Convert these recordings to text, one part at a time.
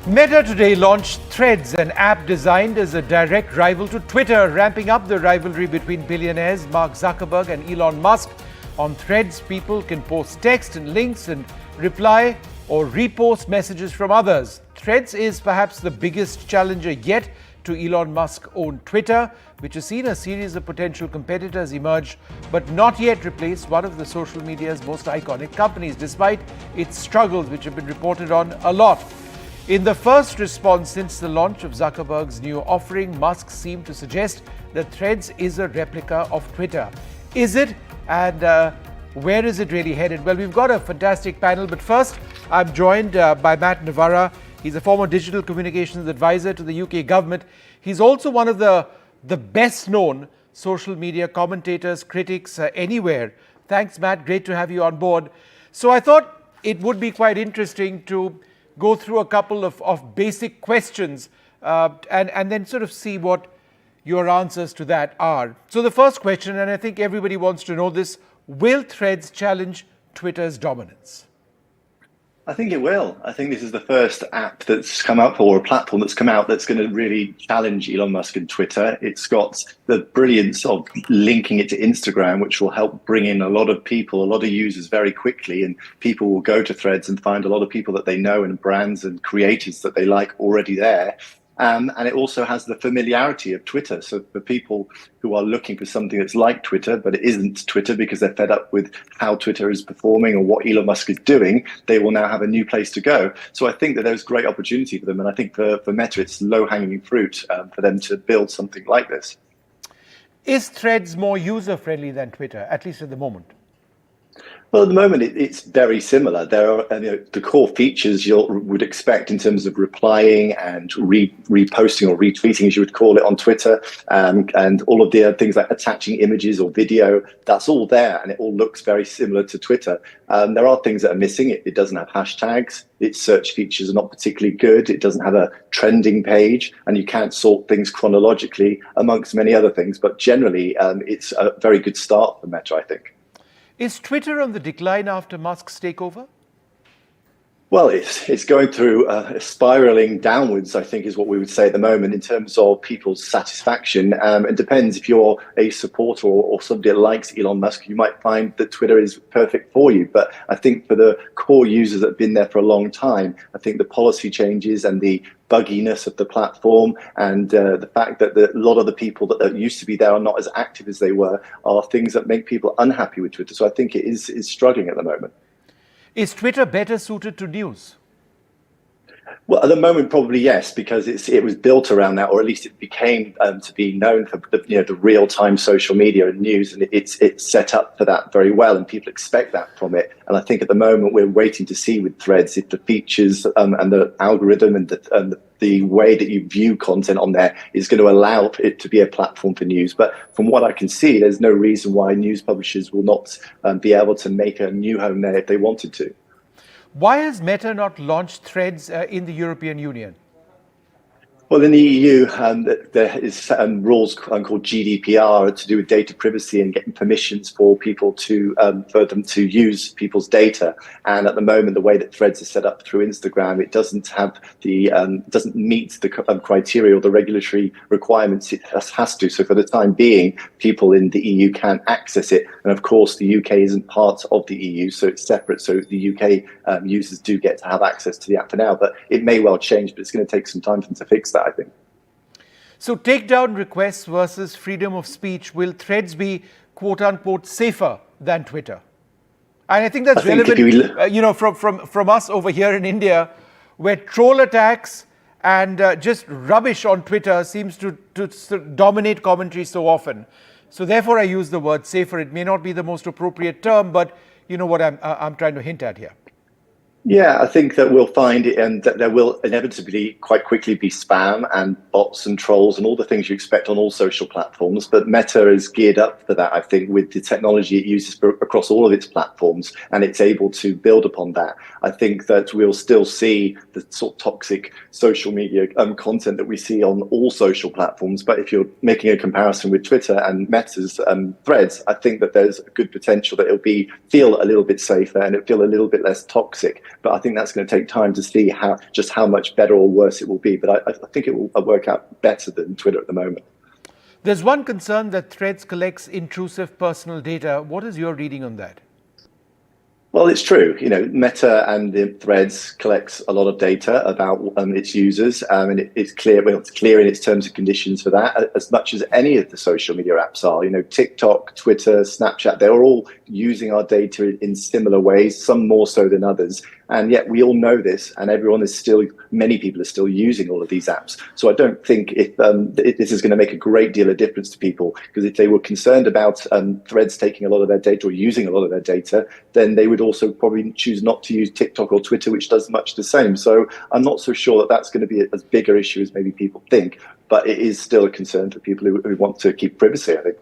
Meta today launched Threads, an app designed as a direct rival to Twitter, ramping up the rivalry between billionaires Mark Zuckerberg and Elon Musk. On Threads, people can post text and links and reply or repost messages from others. Threads is perhaps the biggest challenger yet to Elon Musk-owned Twitter, which has seen a series of potential competitors emerge, but not yet replace one of the social media's most iconic companies, despite its struggles, which have been reported on a lot. In the first response since the launch of Zuckerberg's new offering, Musk seemed to suggest that Threads is a replica of Twitter. Is it? And where is it really headed? Well, we've got a fantastic panel, but first I'm joined by Matt Navarra. He's a former digital communications advisor to the UK government. He's also one of the best-known social media commentators, critics anywhere. Thanks, Matt. Great to have you on board. So I thought it would be quite interesting to go through a couple of basic questions and then sort of see what your answers to that are. So the first question, and I think everybody wants to know this, will Threads challenge Twitter's dominance? I think it will. I think this is the first app that's come up, or a platform that's come out, that's going to really challenge Elon Musk and Twitter. It's got the brilliance of linking it to Instagram, which will help bring in a lot of people, a lot of users very quickly, and people will go to Threads and find a lot of people that they know and brands and creators that they like already there. And it also has the familiarity of Twitter. So for people who are looking for something that's like Twitter, but it isn't Twitter because they're fed up with how Twitter is performing or what Elon Musk is doing, they will now have a new place to go. So I think that there's great opportunity for them. And I think for Meta, it's low-hanging fruit for them to build something like this. Is Threads more user-friendly than Twitter, at least at the moment? Well, at the moment, it's very similar. There are the core features you would expect in terms of replying and reposting or retweeting, as you would call it, on Twitter, and all of the other things like attaching images or video. That's all there, and it all looks very similar to Twitter. There are things that are missing. It doesn't have hashtags. Its search features are not particularly good. It doesn't have a trending page, and you can't sort things chronologically, amongst many other things. But generally, it's a very good start for Meta, I think. Is Twitter on the decline after Musk's takeover? Well, it's going through spiraling downwards, I think, is what we would say at the moment in terms of people's satisfaction. It depends. If you're a supporter or somebody that likes Elon Musk, you might find that Twitter is perfect for you. But I think for the core users that have been there for a long time, I think the policy changes and the bugginess of the platform and the fact that a lot of the people that used to be there are not as active as they were are things that make people unhappy with Twitter. So I think it is struggling at the moment. Is Twitter better suited to news? Well, at the moment, probably yes, because it was built around that, or at least it became to be known for the real-time social media and news, and it's set up for that very well, and people expect that from it. And I think at the moment we're waiting to see with Threads if the features and the algorithm and the way that you view content on there is going to allow it to be a platform for news. But from what I can see, there's no reason why news publishers will not be able to make a new home there if they wanted to. Why has Meta not launched Threads in the European Union? Well, in the EU, there is rules called GDPR to do with data privacy and getting permissions for people for them to use people's data. And at the moment, the way that Threads is set up through Instagram, it doesn't have doesn't meet the criteria or the regulatory requirements it has to. So for the time being, people in the EU can't access it. And of course, the UK isn't part of the EU, so it's separate. So the UK users do get to have access to the app for now, but it may well change, but it's going to take some time for them to fix that, I think. So takedown requests versus freedom of speech, will Threads be quote unquote safer than Twitter? And I think that's relevant, from us over here in India, where troll attacks and just rubbish on Twitter seems to dominate commentary so often. So therefore I use the word safer. It may not be the most appropriate term, but you know what I'm trying to hint at here. Yeah, I think that we'll find it, and that there will inevitably quite quickly be spam and bots and trolls and all the things you expect on all social platforms. But Meta is geared up for that, I think, with the technology it uses across all of its platforms, and it's able to build upon that. I think that we'll still see the sort of toxic social media content that we see on all social platforms. But if you're making a comparison with Twitter and Meta's Threads, I think that there's a good potential that it'll feel a little bit safer and it'll feel a little bit less toxic. But I think that's going to take time to see how much better or worse it will be. But I think it will work out better than Twitter at the moment. There's one concern that Threads collects intrusive personal data. What is your reading on that? Well, it's true. Meta and the Threads collects a lot of data about its users, and it's clear. Well, it's clear in its terms and conditions for that, as much as any of the social media apps are. TikTok, Twitter, Snapchat, they're all using our data in similar ways, some more so than others. And yet we all know this, and many people are still using all of these apps. So I don't think this is going to make a great deal of difference to people, because if they were concerned about Threads taking a lot of their data or using a lot of their data, then they would also probably choose not to use TikTok or Twitter, which does much the same. So I'm not so sure that that's going to be as big an issue as maybe people think, but it is still a concern for people who want to keep privacy, I think.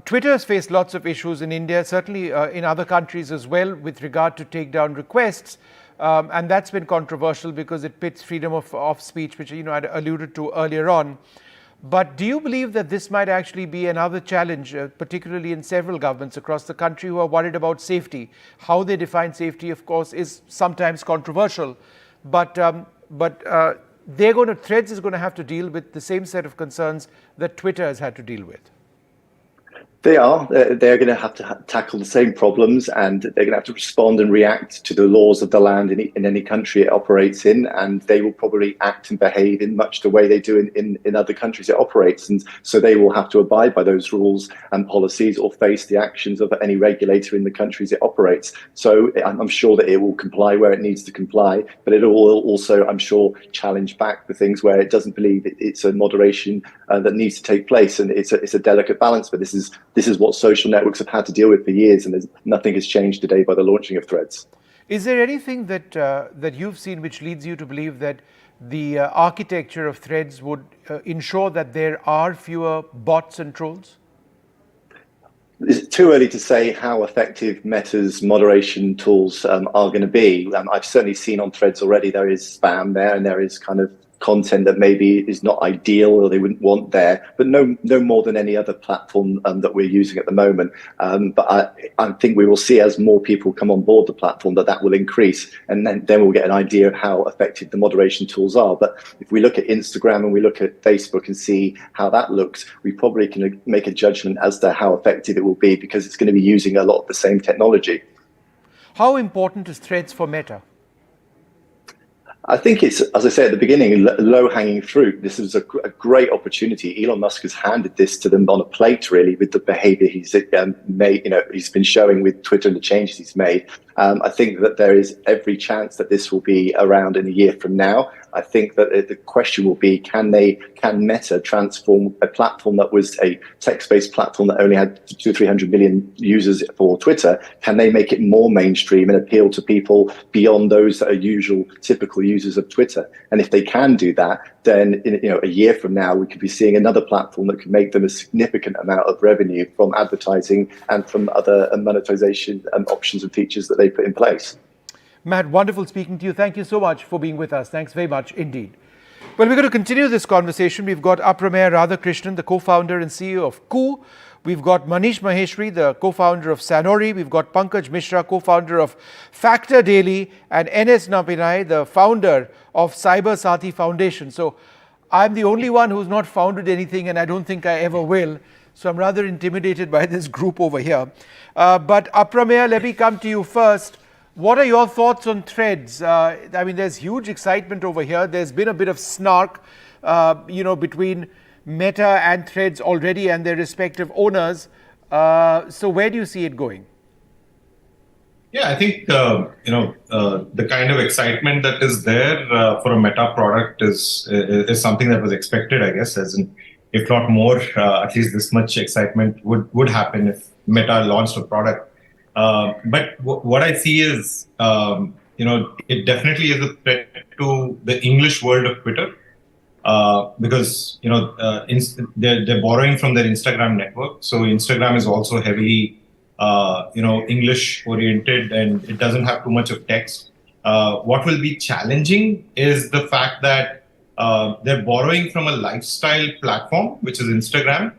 Twitter has faced lots of issues in India, certainly in other countries as well, with regard to takedown requests. And that's been controversial because it pits freedom of speech, which I alluded to earlier on. But do you believe that this might actually be another challenge, particularly in several governments across the country who are worried about safety? How they define safety, of course, is sometimes controversial. But Threads is going to have to deal with the same set of concerns that Twitter has had to deal with. They're going to have to tackle the same problems, and they're going to have to respond and react to the laws of the land in any country it operates in, and they will probably act and behave in much the way they do in other countries it operates. And so they will have to abide by those rules and policies or face the actions of any regulator in the countries it operates. So I'm sure that it will comply where it needs to comply, but it will also, I'm sure, challenge back the things where it doesn't believe it's a moderation that needs to take place. And it's a delicate balance, but this is what social networks have had to deal with for years, and nothing has changed today by the launching of Threads. Is there anything that you've seen which leads you to believe that the architecture of Threads would ensure that there are fewer bots and trolls? It's too early to say how effective Meta's moderation tools are going to be. I've certainly seen on Threads already there is spam there, and there is kind of content that maybe is not ideal or they wouldn't want there, but no more than any other platform that we're using at the moment. But I think we will see, as more people come on board the platform, that will increase, and then we'll get an idea of how effective the moderation tools are. But if we look at Instagram and we look at Facebook and see how that looks, we probably can make a judgment as to how effective it will be, because it's going to be using a lot of the same technology. How important is Threads for Meta? I think it's, as I said at the beginning, low-hanging fruit. This is a great opportunity. Elon Musk has handed this to them on a plate, really, with the behavior he's made. He's been showing with Twitter and the changes he's made. I think that there is every chance that this will be around in a year from now. I think that the question will be, can Meta transform a platform that was a text-based platform that only had 200-300 million users for Twitter? Can they make it more mainstream and appeal to people beyond those that are typical users of Twitter? And if they can do that, then a year from now, we could be seeing another platform that could make them a significant amount of revenue from advertising and from other monetization options and features that they put in place. Matt, wonderful speaking to you. Thank you so much for being with us. Thanks very much indeed. Well, we're going to continue this conversation. We've got Aprameya Radhakrishnan, the co-founder and CEO of Koo. We've got Manish Maheshwari, the co-founder of Sanori. We've got Pankaj Mishra, co-founder of Factor Daily, and NS Napinai, the founder of Cyber Saathi Foundation. So I'm the only one who's not founded anything, and I don't think I ever will. So I'm rather intimidated by this group over here. But Aprameya, let me come to you first. What are your thoughts on Threads? I mean, there's huge excitement over here. There's been a bit of snark, between Meta and Threads already and their respective owners. So where do you see it going? Yeah, I think, the kind of excitement that is there for a Meta product is something that was expected, I guess, if not more, at least this much excitement would happen if Meta launched a product. But what I see is, it definitely is a threat to the English world of Twitter, because, they're borrowing from their Instagram network. So Instagram is also heavily, English oriented, and it doesn't have too much of text. What will be challenging is the fact that they're borrowing from a lifestyle platform, which is Instagram.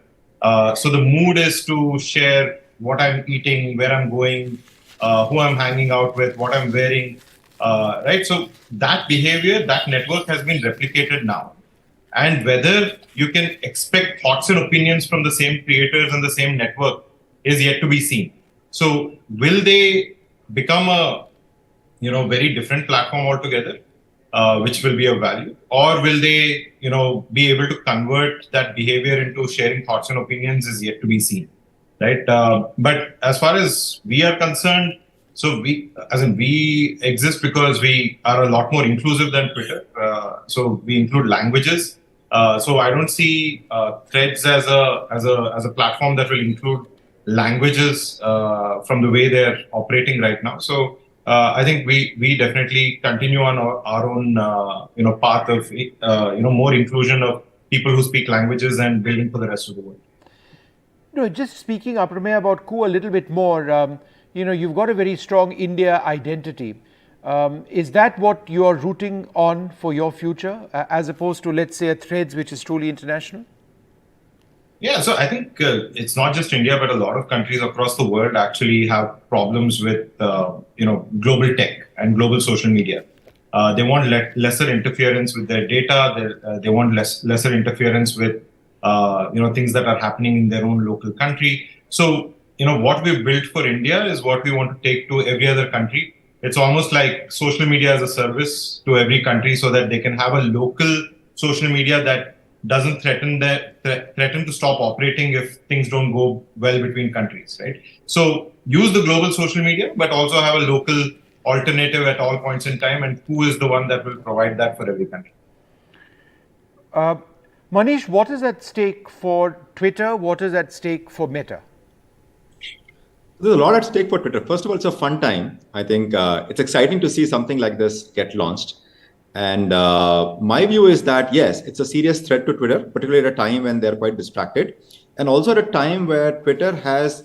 So the mood is to share what I'm eating, where I'm going, who I'm hanging out with, what I'm wearing, right? So that behavior, that network has been replicated now. And whether you can expect thoughts and opinions from the same creators and the same network is yet to be seen. So will they become a very different platform altogether, which will be of value, or will they be able to convert that behavior into sharing thoughts and opinions is yet to be seen, right? But as far as we are concerned, so we exist because we are a lot more inclusive than Twitter. So we include languages. So I don't see Threads as a platform that will include languages from the way they're operating right now. So I think we definitely continue on our own path of more inclusion of people who speak languages and building for the rest of the world. Just speaking, Apramey, about Ku a little bit more, you've got a very strong India identity. Is that what you're rooting on for your future, as opposed to, let's say, a Threads, which is truly international? Yeah, so I think it's not just India, but a lot of countries across the world actually have problems with global tech and global social media. They want lesser interference with their data. They want lesser interference with things that are happening in their own local country. So what we've built for India is what we want to take to every other country. It's almost like social media as a service to every country, so that they can have a local social media that doesn't threaten to stop operating if things don't go well between countries, right? So use the global social media, but also have a local alternative at all points in time, and who is the one that will provide that for every country? Manish, what is at stake for Twitter? What is at stake for Meta? There's a lot at stake for Twitter. First of all, it's a fun time. I think it's exciting to see something like this get launched. And my view is that, yes, it's a serious threat to Twitter, particularly at a time when they're quite distracted. And also at a time where Twitter has,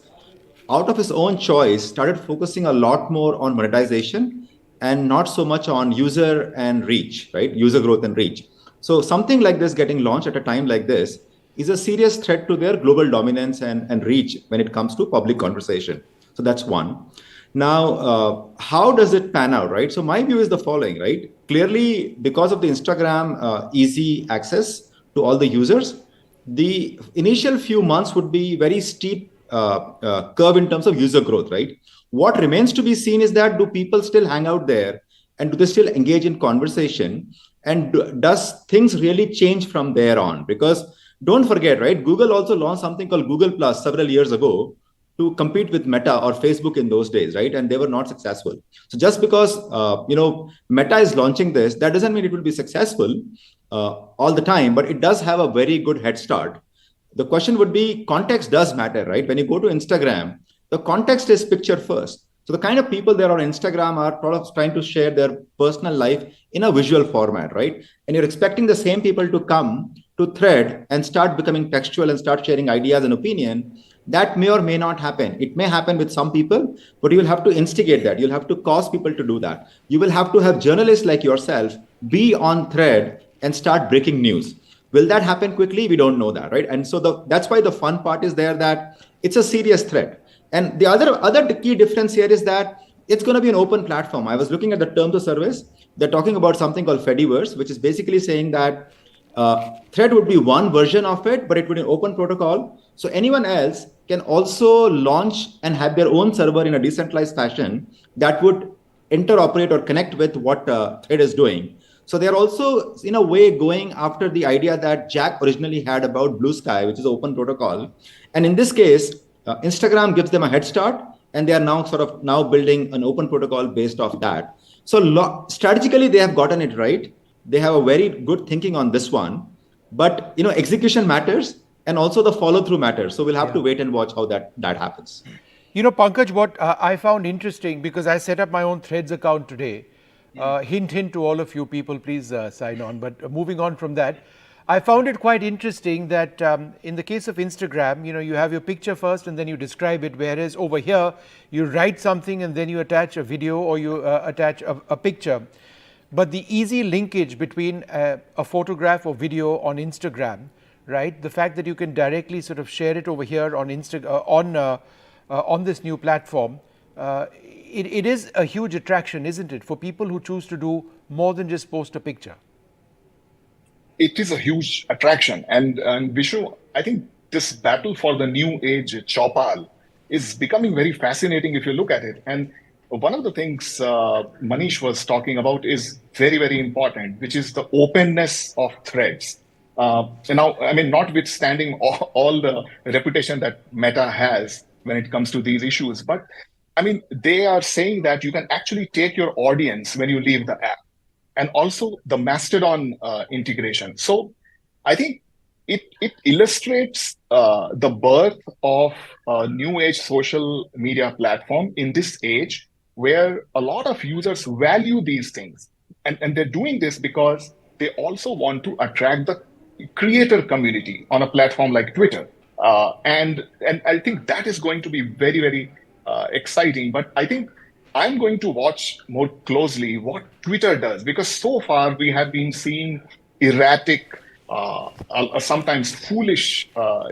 out of its own choice, started focusing a lot more on monetization and not so much on user and reach, right? User growth and reach. So something like this getting launched at a time like this is a serious threat to their global dominance and reach when it comes to public conversation. So that's one. Now, how does it pan out, right? So my view is the following, right? Clearly, because of the Instagram easy access to all the users, the initial few months would be very steep curve in terms of user growth, right? What remains to be seen is that, do people still hang out there, and do they still engage in conversation? And does things really change from there on? Because don't forget, right? Google also launched something called Google Plus several years ago to compete with Meta or Facebook in those days, right? And they were not successful. So just because Meta is launching this, that doesn't mean it will be successful all the time, but it does have a very good head start. The question would be, context does matter, right? When you go to Instagram, the context is picture first. So the kind of people there on Instagram are sort of trying to share their personal life in a visual format, right? And you're expecting the same people to come to Thread and start becoming textual and start sharing ideas and opinion. That may or may not happen. It may happen with some people, but you will have to instigate that. You'll have to cause people to do that. You will have to have journalists like yourself be on Thread and start breaking news. Will that happen quickly? We don't know that, right? And so that's why the fun part is there, that it's a serious threat. And the other key difference here is that it's going to be an open platform. I was looking at the terms of service. They're talking about something called Fediverse, which is basically saying that Thread would be one version of it, but it would be an open protocol. So anyone else can also launch and have their own server in a decentralized fashion that would interoperate or connect with what Thread is doing. So they're also, in a way, going after the idea that Jack originally had about Blue Sky, which is open protocol. And in this case, Instagram gives them a head start, and they are now building an open protocol based off that. So strategically, they have gotten it right. They have a very good thinking on this one, but execution matters, and also the follow through matters. So we'll have to wait and watch how that happens. Pankaj, what I found interesting, because I set up my own Threads account today. Hint to all of you people, please sign on. But moving on from that, I found it quite interesting that in the case of Instagram, you have your picture first and then you describe it, whereas over here, you write something and then you attach a video or you attach a picture. But the easy linkage between a photograph or video on Instagram, right? The fact that you can directly sort of share it over here on on this new platform it is a huge attraction, isn't it, for people who choose to do more than just post a picture? It is a huge attraction. And Vishnu, I think this battle for the new age Chaupal is becoming very fascinating if you look at it. And one of the things Manish was talking about is very, very important, which is the openness of threads. Now, I mean, notwithstanding all the reputation that Meta has when it comes to these issues, but I mean, they are saying that you can actually take your audience when you leave the app, and also the Mastodon integration. So I think it illustrates the birth of a new age social media platform in this age where a lot of users value these things. And they're doing this because they also want to attract the creator community on a platform like Twitter. And I think that is going to be very, very exciting. But I think I'm going to watch more closely what Twitter does, because so far we have been seeing erratic, sometimes foolish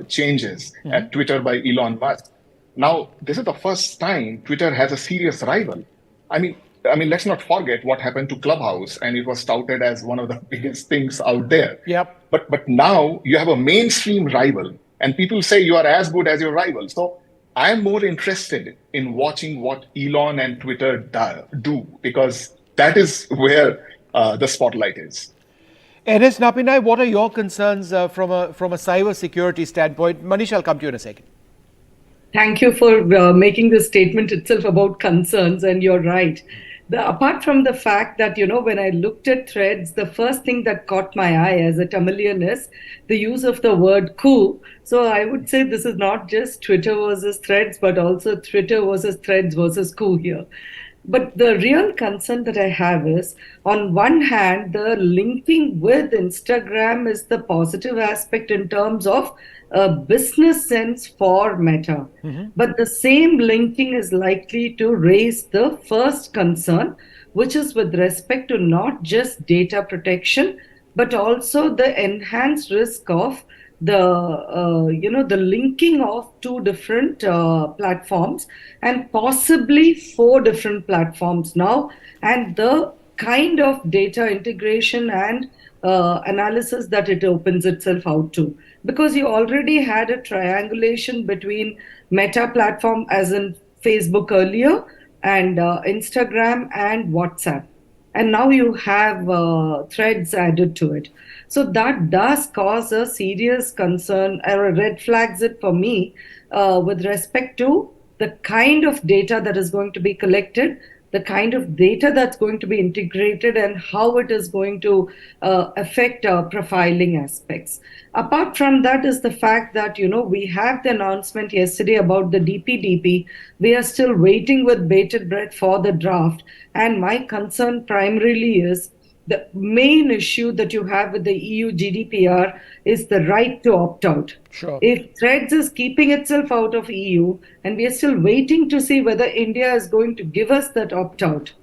changes at Twitter by Elon Musk. Now, this is the first time Twitter has a serious rival. I mean, let's not forget what happened to Clubhouse, and it was touted as one of the biggest things out there. Yep. But now you have a mainstream rival, and people say you are as good as your rival. So I'm more interested in watching what Elon and Twitter do, because that is where the spotlight is. Enes Napinai, what are your concerns from a cyber security standpoint? Manish, I'll come to you in a second. Thank you for making this statement itself about concerns, and you're right. Apart from the fact that, when I looked at threads, the first thing that caught my eye as a Tamilian is the use of the word coup. So I would say this is not just Twitter versus threads, but also Twitter versus threads versus coup here. But the real concern that I have is, on one hand, the linking with Instagram is the positive aspect in terms of a business sense for Meta. But the same linking is likely to raise the first concern, which is with respect to not just data protection, but also the enhanced risk of the linking of two different platforms, and possibly 4 different platforms now, and the kind of data integration and analysis that it opens itself out to. Because you already had a triangulation between Meta platform, as in Facebook earlier, and Instagram and WhatsApp. And now you have threads added to it. So that does cause a serious concern, or red flags it for me, with respect to the kind of data that is going to be collected, the kind of data that's going to be integrated, and how it is going to affect profiling aspects. Apart from that is the fact that, we have the announcement yesterday about the DPDP. We are still waiting with bated breath for the draft. And my concern primarily is the main issue that you have with the EU GDPR is the right to opt out. Sure. If Threads is keeping itself out of EU, and we are still waiting to see whether India is going to give us that opt out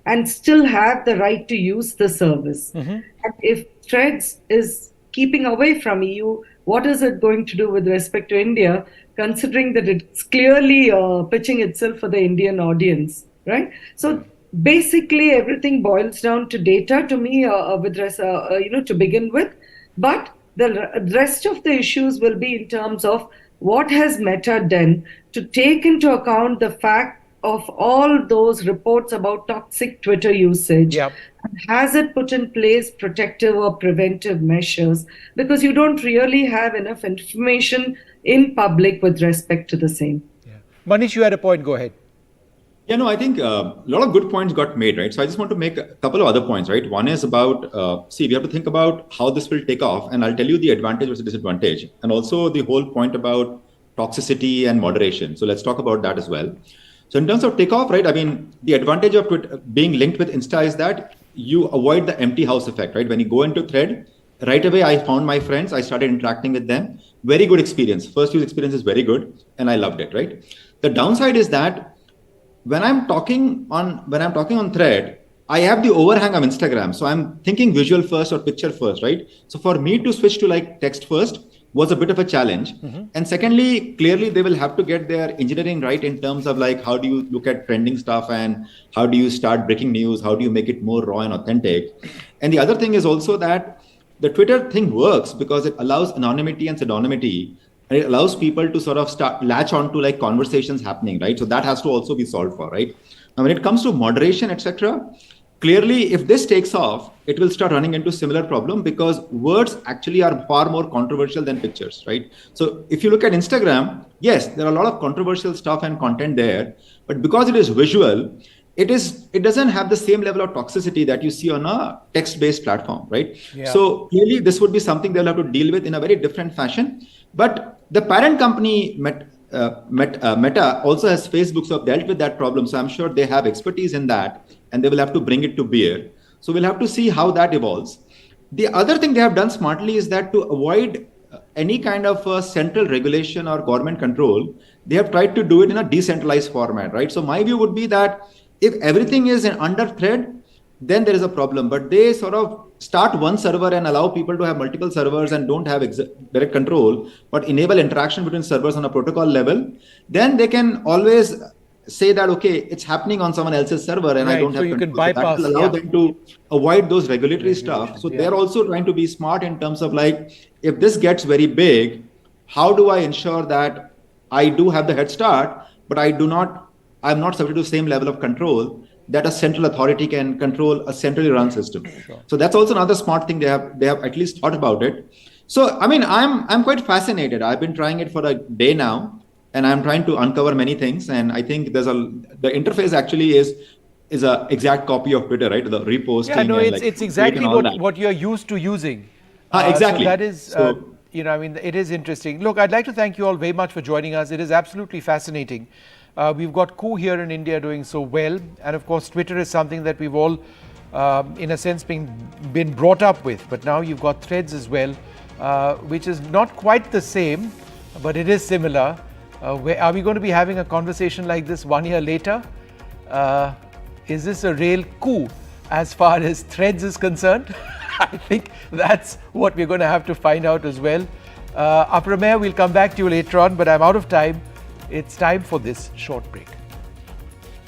and still have the right to use the service. And if Threads is keeping away from EU, what is it going to do with respect to India, considering that it's clearly pitching itself for the Indian audience, right? So basically, everything boils down to data to me, to begin with. But the rest of the issues will be in terms of what has Meta done to take into account the fact of all those reports about toxic Twitter usage. Yep. Has it put in place protective or preventive measures? Because you don't really have enough information in public with respect to the same. Yeah. Manish, you had a point. Go ahead. Yeah, no, I think a lot of good points got made, right? So I just want to make a couple of other points, right? One is about, we have to think about how this will take off, and I'll tell you the advantage versus disadvantage, and also the whole point about toxicity and moderation. So let's talk about that as well. So in terms of takeoff, right? I mean, the advantage of Twitter being linked with Insta is that you avoid the empty house effect, right? When you go into Thread, right away, I found my friends, I started interacting with them. Very good experience. First use experience is very good, and I loved it, right? The downside is that when I'm talking on Thread, I have the overhang of Instagram. So I'm thinking visual first or picture first, right? So for me to switch to like text first, was a bit of a challenge. And secondly, clearly they will have to get their engineering right in terms of like, how do you look at trending stuff and how do you start breaking news? How do you make it more raw and authentic? And the other thing is also that the Twitter thing works because it allows anonymity and pseudonymity, and it allows people to sort of latch on to like conversations happening, right? So that has to also be solved for, right? Now, when it comes to moderation, etc., clearly, if this takes off, it will start running into similar problem because words actually are far more controversial than pictures, right? So if you look at Instagram, yes, there are a lot of controversial stuff and content there, but because it is visual, it doesn't have the same level of toxicity that you see on a text-based platform, right? Yeah. So clearly, this would be something they'll have to deal with in a very different fashion. But the parent company, Meta, also has Facebook, so have dealt with that problem. So I'm sure they have expertise in that, and they will have to bring it to bear. So we'll have to see how that evolves. The other thing they have done smartly is that to avoid any kind of central regulation or government control, they have tried to do it in a decentralized format, right? So my view would be that if everything is under thread, then there is a problem. But they sort of start one server and allow people to have multiple servers and don't have direct control, but enable interaction between servers on a protocol level, then they can always say that, okay, it's happening on someone else's server and I don't have control. Can bypass, so that will allow them to avoid those regulatory stuff. So they're also trying to be smart in terms of like, if this gets very big, how do I ensure that I do have the head start, but I'm not subject to the same level of control that a central authority can control a centrally run system. Sure. So that's also another smart thing they have at least thought about it. So I mean, I'm quite fascinated. I've been trying it for a day now, and I'm trying to uncover many things. And I think the interface actually is a exact copy of Twitter, right? The reposting. Yeah, no, it's exactly what you're used to using. Exactly. So that is, I mean, it is interesting. Look, I'd like to thank you all very much for joining us. It is absolutely fascinating. We've got Coup here in India doing so well. And of course, Twitter is something that we've all, in a sense, been brought up with. But now you've got Threads as well, which is not quite the same, but it is similar. Are we going to be having a conversation like this 1 year later? Is this a real coup as far as Threads is concerned? I think that's what we're going to have to find out as well. Apramaya, we'll come back to you later on, but I'm out of time. It's time for this short break.